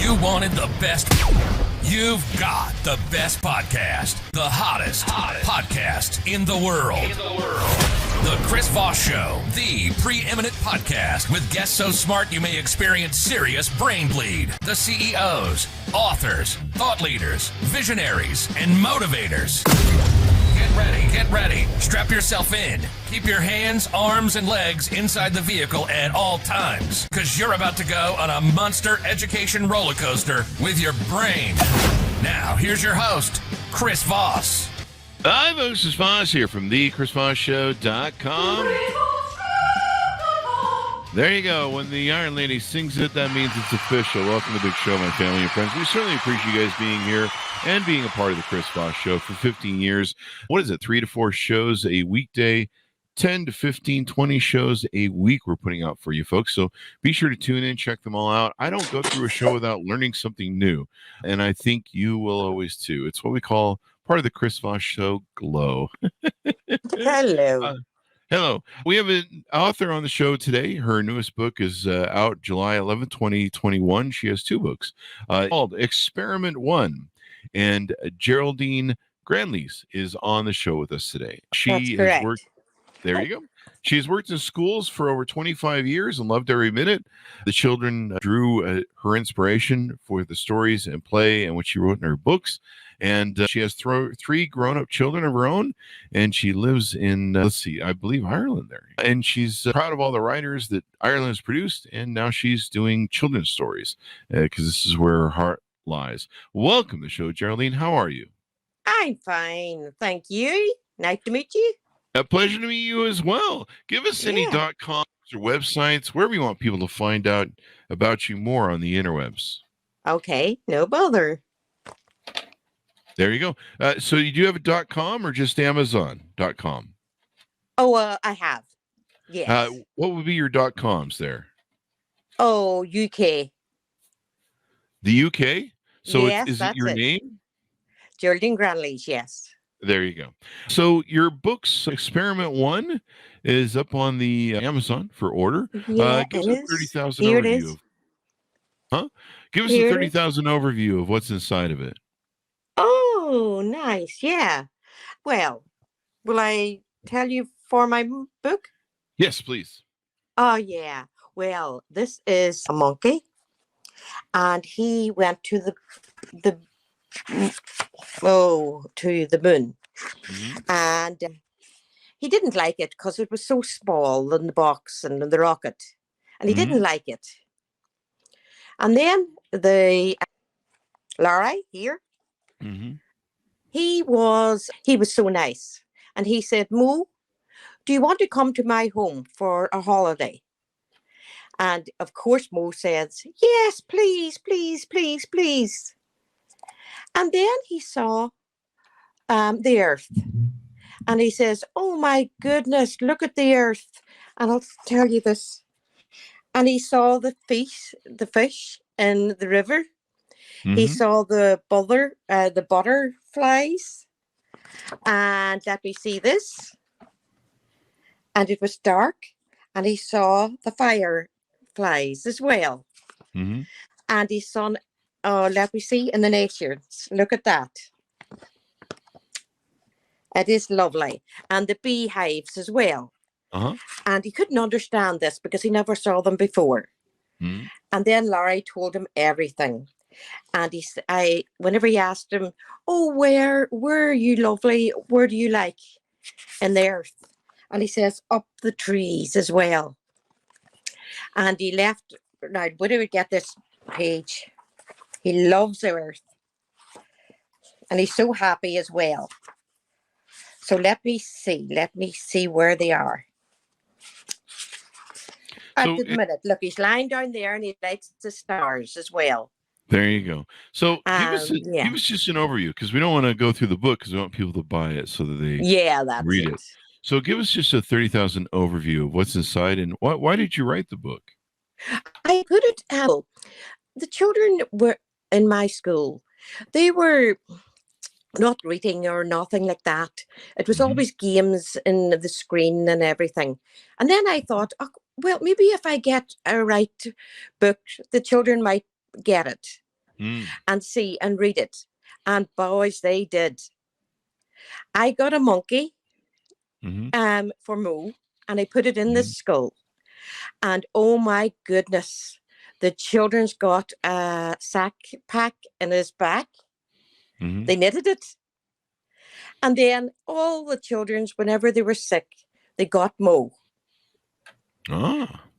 You wanted the best. You've got the best podcast. The hottest podcast in the world. The Chris Voss Show, the preeminent podcast with guests so smart you may experience serious brain bleed. The CEOs, authors, thought leaders, visionaries, and motivators. Get ready. Strap yourself in. Keep your hands, arms, and legs inside the vehicle at all times, because you're about to go on a monster education roller coaster with your brain. Now, here's your host, Chris Voss. Hi, folks. Chris Voss here from thechrisvossshow.com. There you go. When the Iron Lady sings it, that means it's official. Welcome to the big show, my family and friends. We certainly appreciate you guys being here and being a part of the Chris Voss Show for 15 years. What is it? 3 to 4 shows a weekday, 10 to 15, 20 shows a week we're putting out for you folks. So be sure to tune in, check them all out. I don't go through a show without learning something new, and I think you will always too. It's what we call part of the Chris Voss Show glow. Hello. Hello. We have an author on the show today. Her newest book is out July 11th, 2021. She has 2 books called Experiment 1. And Geraldine Granleese is on the show with us today. She has worked. There you go. She's worked in schools for over 25 years and loved every minute. The children drew her inspiration for the stories and play and what she wrote in her books. And she has 3 grown-up children of her own, and she lives in, I believe Ireland there. And she's proud of all the writers that Ireland has produced, and now she's doing children's stories because this is where her heart lies. Welcome to the show, Geraldine. How are you? I'm fine. Thank you. Nice to meet you. A pleasure to meet you as well. Give us any .coms or websites, wherever you want people to find out about you more on the interwebs. Okay, no bother. There you go. So you do have a .com or just amazon.com? Oh, I have. Yes. What would be your .coms there? Oh, UK. The UK? So yes, is it your name? Geraldine Granleese, yes. There you go. So your book's Experiment 1 is up on the Amazon for order. Yeah, give us a 30,000 Here overview. Give us a 30,000 overview of what's inside of it. Oh, nice. Yeah. Well, will I tell you for my book? Yes, please. Oh, yeah. Well, this is a monkey, and he went to the moon, and he didn't like it because it was so small in the box and in the rocket, and he didn't like it. And then Larry here, he was so nice, and he said, "Moo, do you want to come to my home for a holiday?" And of course, Mo says, "Yes, please, please, please, please." And then he saw the earth, and he says, "Oh my goodness, look at the earth." And I'll tell you this. And he saw the fish in the river. He saw the butterflies, and let me see this. And it was dark, and he saw the fireflies as well. And he saw, let me see, in the nations. Look at that. It is lovely. And the beehives as well. And he couldn't understand this because he never saw them before. And then Larry told him everything. And whenever he asked him, "Oh, where are you, lovely? Where do you like in the earth?" And he says, "Up the trees as well." And he left. Now, where do we get this page? He loves the earth. And he's so happy as well. So let me see where they are. At the minute, look, he's lying down there and he likes the stars as well. There you go. So give us just an overview, because we don't want to go through the book because we want people to buy it so that they read it. So give us just a 30,000 overview of what's inside, and why did you write the book? I put it out. The children were in my school. They were not reading or nothing like that. It was always games in the screen and everything. And then I thought, well, maybe if I get a right book, the children might get it. and see and read it. And boys, they did. I got a monkey for Mo, and I put it in the school. And oh my goodness, the children's got a sack pack in his back. They knitted it. And then all the children's, whenever they were sick, they got Mo.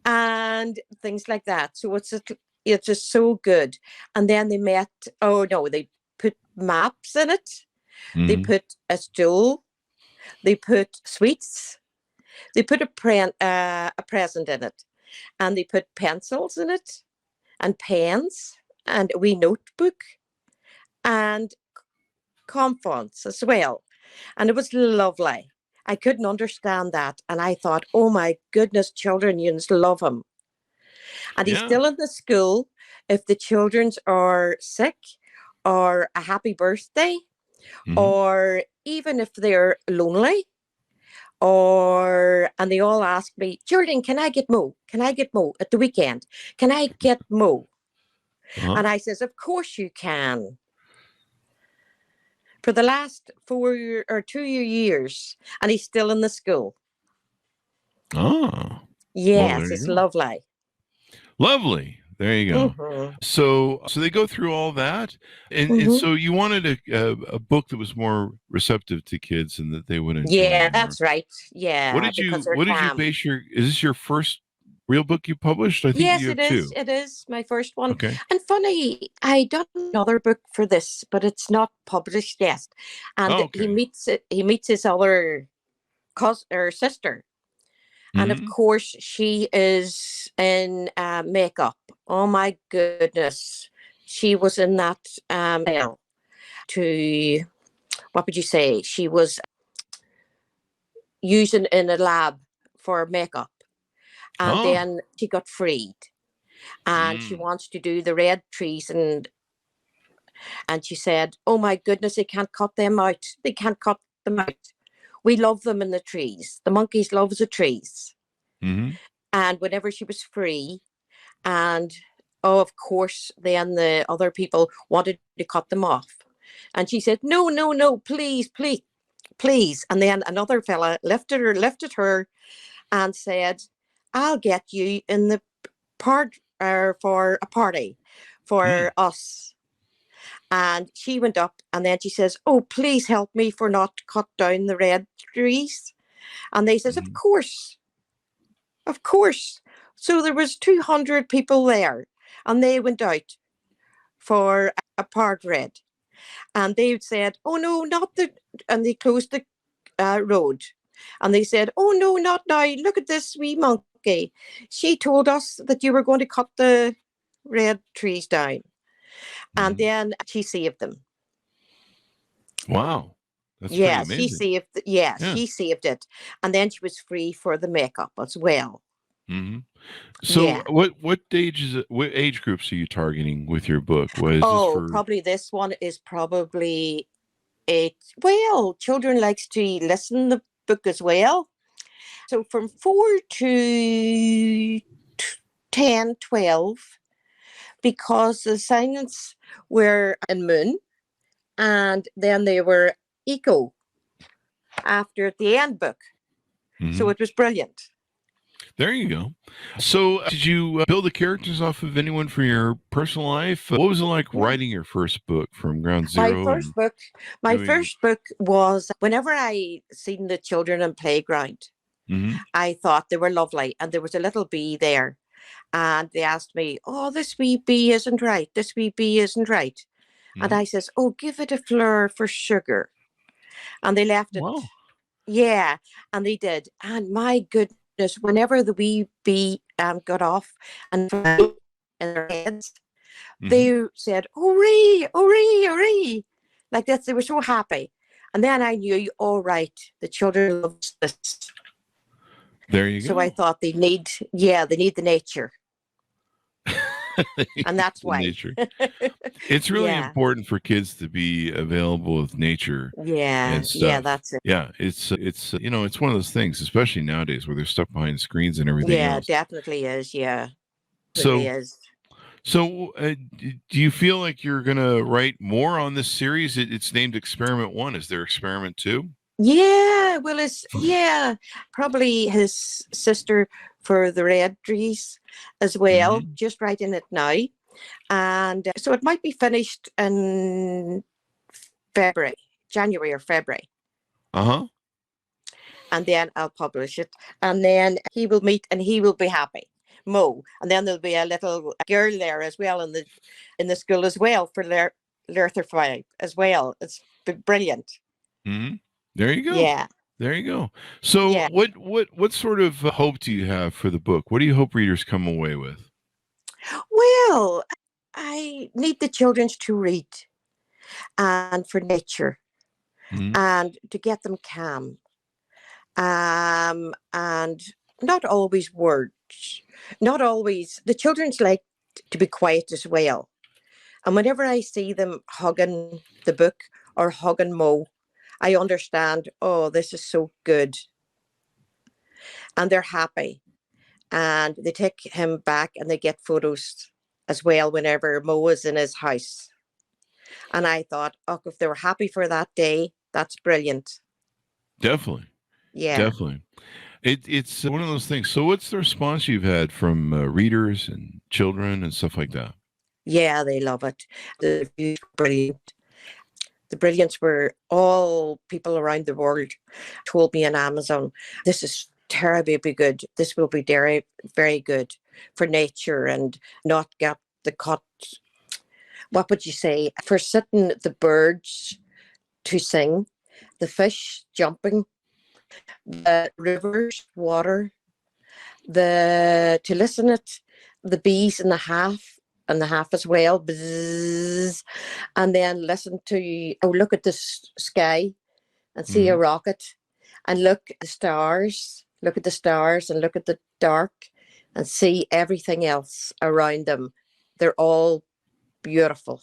And things like that. So it's just so good. And then they they put maps in it. They put a stool. They put sweets. They put a present in it. And they put pencils in it and pens and a wee notebook and comfons as well. And it was lovely. I couldn't understand that. And I thought, oh my goodness, children, you just love him. And he's still in the school. If the children are sick or a happy birthday, or even if they're lonely, and they all ask me, Geraldine, can I get Mo? Can I get Mo at the weekend? Can I get Mo? And I says, of course you can. For the last 2 years, and he's still in the school. Yes, well, it's lovely. Lovely. There you go. So they go through all that, and so you wanted a book that was more receptive to kids and that they would enjoy. Yeah, that's right. Yeah. What did you base your? Is this your first real book you published? I think yes, you have it is. two. It is my first one. Okay. And funny, I done another book for this, but it's not published yet. And he meets his other cousin or sister. And of course, she is in makeup. Oh my goodness. She was in that, what would you say? She was using in a lab for makeup. And then she got freed. And she wants to do the red trees. And she said, oh my goodness, they can't cut them out. They can't cut them out. We love them in the trees. The monkeys love the trees. And whenever she was free, and of course, then the other people wanted to cut them off. And she said, no, please. And then another fella lifted her and said, I'll get you in the for a party for us. And she went up, and then she says, oh, please help me for not cut down the red trees. And they says, of course. So there was 200 people there, and they went out for a part red. And they said, oh no, and they closed the road. And they said, oh no, not now. Look at this wee monkey. She told us that you were going to cut the red trees down. And then she saved them. Wow. That's she amazing. She saved it. And then she was free for the makeup as well. So what age groups are you targeting with your book? Probably this one is probably 8. Well, children likes to listen to the book as well. So from 4 to 10, 12, because the assignments were in Moon, and then they were Eco after the end book. So it was brilliant. There you go. So did you build the characters off of anyone from your personal life? What was it like writing your first book from ground zero? My first book was whenever I seen the children in playground, I thought they were lovely. And there was a little bee there. And they asked me, oh, this wee bee isn't right. This wee bee isn't right. And I says, oh, give it a flour for sugar. And they left it. Wow. Yeah, and they did. And my goodness, whenever the wee bee got off and in their heads, they said, hooray, hooray, hooray. Like that, they were so happy. And then I knew, all right, the children love this. There you go. So I thought they need the nature. And that's why. Nature. It's really important for kids to be available with nature. Yeah, that's it. Yeah, it's it's one of those things, especially nowadays where they're stuck behind screens and everything else. Yeah, definitely is. Yeah, So it is. So, do you feel like you're going to write more on this series? It's named Experiment 1. Is there Experiment 2? Yeah, well, probably his sister for the Red Trees as well, just writing it now. And so it might be finished in January or February. Uh-huh. And then I'll publish it. And then he will meet and he will be happy. Mo. And then there'll be a little girl there as well in the school as well for Lertherfly as well. It's brilliant. Mm-hmm. There you go. Yeah. There you go. So yeah. what sort of hope do you have for the book? What do you hope readers come away with? Well, I need the children to read and for nature and to get them calm. And not always words, not always. The children's like to be quiet as well. And whenever I see them hugging the book or hugging Mo, I understand, oh, this is so good. And they're happy. And they take him back and they get photos as well whenever Mo is in his house. And I thought, oh, if they were happy for that day, that's brilliant. Definitely. Yeah. Definitely. It's one of those things. So what's the response you've had from readers and children and stuff like that? Yeah, they love it. The reviews were brilliant. The brilliance were all people around the world told me on Amazon, this is terribly good. This will be very, very good for nature and not get the cut. What would you say? For sitting the birds to sing, the fish jumping, the rivers, water, to listen it, the bees in the half as well, bzzz, and then listen to, look at the sky and see a rocket and look at the stars and look at the dark and see everything else around them. They're all beautiful.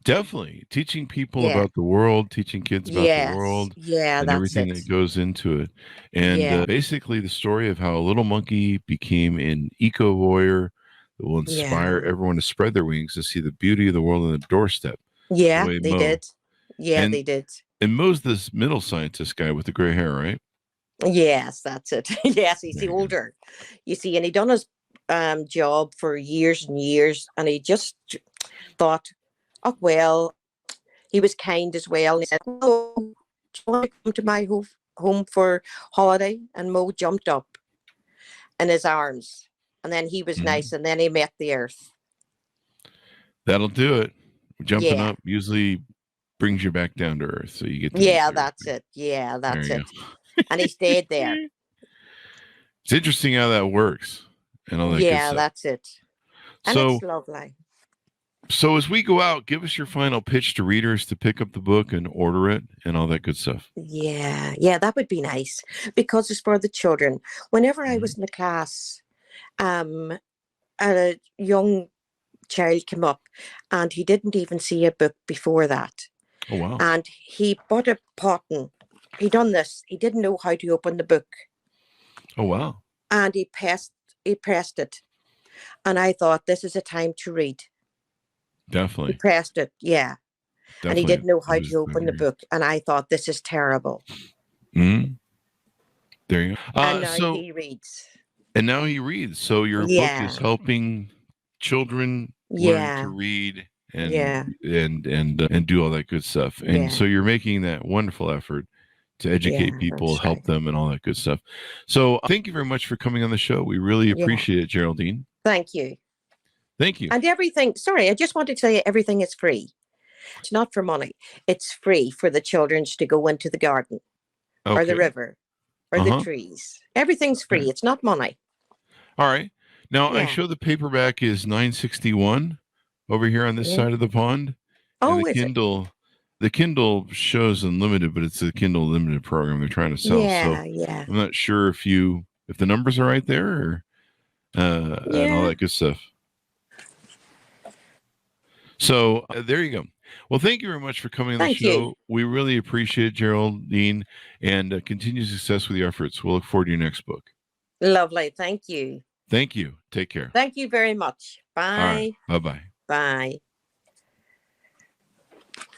Definitely. Teaching people about the world, teaching kids about the world and everything that goes into it. And basically the story of how a little monkey became an eco-warrior that will inspire everyone to spread their wings to see the beauty of the world on the doorstep. Yeah, they did. Yeah, they did. And Mo's this middle scientist guy with the gray hair, right? Yes, that's it. Yes, he's the older. You see, and he done his job for years and years, and he just thought, oh, well, he was kind as well. He said, oh, do you want to come to my home for holiday? And Mo jumped up in his arms. And then he was nice, and then he met the earth. That'll do it. Jumping up usually brings you back down to earth. So you get that's it. Yeah, that's it. And he stayed there. It's interesting how that works. And all that good stuff. That's it. And it's lovely. So as we go out, give us your final pitch to readers to pick up the book and order it and all that good stuff. Yeah, that would be nice because it's for the children. Whenever I was in the class, a young child came up and he didn't even see a book before that. Oh, wow. And he bought a potton. He done this. He didn't know how to open the book. Oh, wow. And he pressed it. And I thought, this is a time to read. Definitely. He pressed it, yeah. Definitely. And he didn't know how to open the book. And I thought, this is terrible. There you go. And now he reads. And now he reads. So your book is helping children learn to read and do all that good stuff. And so you're making that wonderful effort to educate people, help them, and all that good stuff. So thank you very much for coming on the show. We really appreciate it, Geraldine. Thank you. Thank you. And everything, sorry, I just wanted to say everything is free. It's not for money. It's free for the children to go into the garden or the river or the trees. Everything's free. It's not money. All right. Now, I show the paperback is $9.61 over here on this side of the pond. Oh, the Kindle shows unlimited, but it's a Kindle limited program they're trying to sell. I'm not sure if the numbers are right there or and all that good stuff. So there you go. Well, thank you very much for coming on the show. We really appreciate it, Geraldine, and continued success with your efforts. We'll look forward to your next book. Lovely. Thank you. Thank you. Take care. Thank you very much. Bye. All right. Bye-bye. Bye.